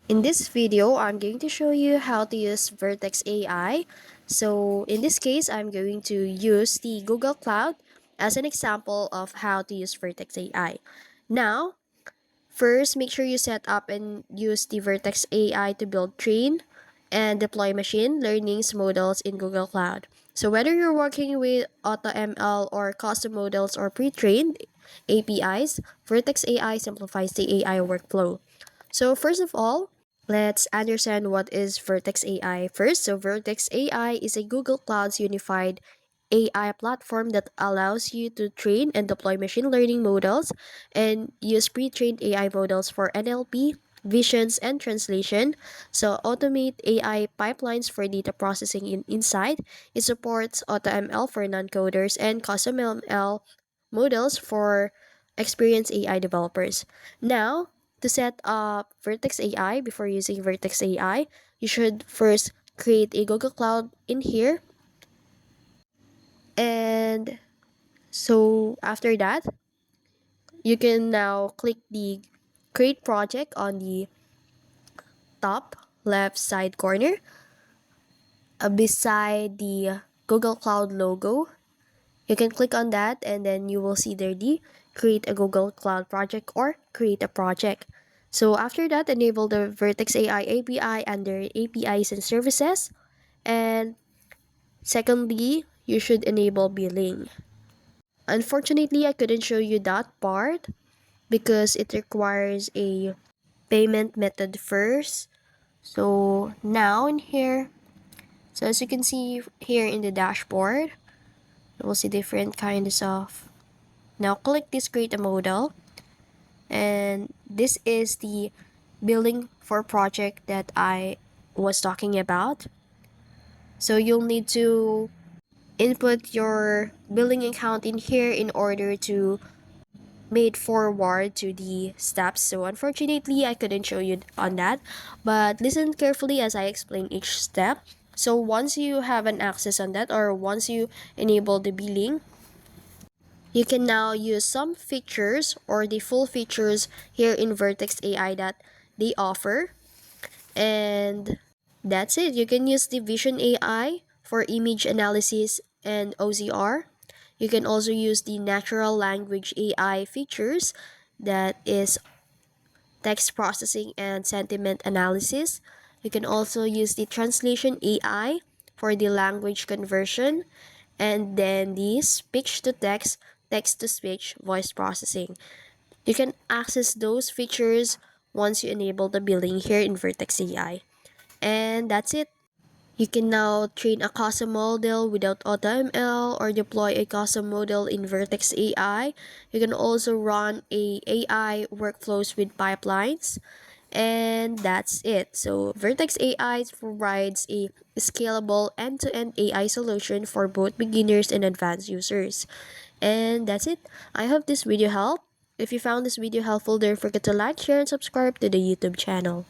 In this video, I'm going to show you how to use Vertex AI. So in this case, I'm going to use the Google Cloud as an example of how to use Vertex AI. Now, first, make sure you set up and use the Vertex AI to build, train, and deploy machine learning models in Google Cloud. So whether you're working with AutoML or custom models or pre-trained APIs, Vertex AI simplifies the AI workflow. So first of all, let's understand what is Vertex AI first. So Vertex AI is a Google Cloud's unified AI platform that allows you to train and deploy machine learning models and use pre-trained AI models for NLP, visions, and translation. So automate AI pipelines for data processing in Insight. It supports AutoML for non-coders and custom ML models for experienced AI developers. Now, to set up Vertex AI before using Vertex AI, you should first create a Google Cloud in here. And so after that, you can now click the create project on the top left side corner beside the Google Cloud logo. You can click on that and then you will see there the create a Google Cloud project or create a project. So after that, enable the Vertex AI API under APIs and services. And secondly, you should enable billing. Unfortunately, I couldn't show you that part because it requires a payment method first. So now in here, so as you can see here in the dashboard, you will see different kinds of. Now click this create a model, and this is the billing for project that I was talking about. So you'll need to input your billing account in here in order to made forward to the steps. So unfortunately, I couldn't show you on that, but listen carefully as I explain each step. So once you have an access on that, or once you enable the billing, you can now use some features or the full features here in Vertex AI that they offer. And that's it. You can use the Vision AI for image analysis and OCR. You can also use the natural language AI features, that is text processing and sentiment analysis. You can also use the translation AI for the language conversion, and then the speech to text, text to speech, voice processing. You can access those features once you enable the billing here in Vertex AI. And that's it. You can now train a custom model without AutoML or deploy a custom model in Vertex AI. You can also run a AI workflows with pipelines. And that's it. So Vertex AI provides a scalable end-to-end AI solution for both beginners and advanced users. And that's it. I hope this video helped. If you found this video helpful, don't forget to like, share, and subscribe to the YouTube channel.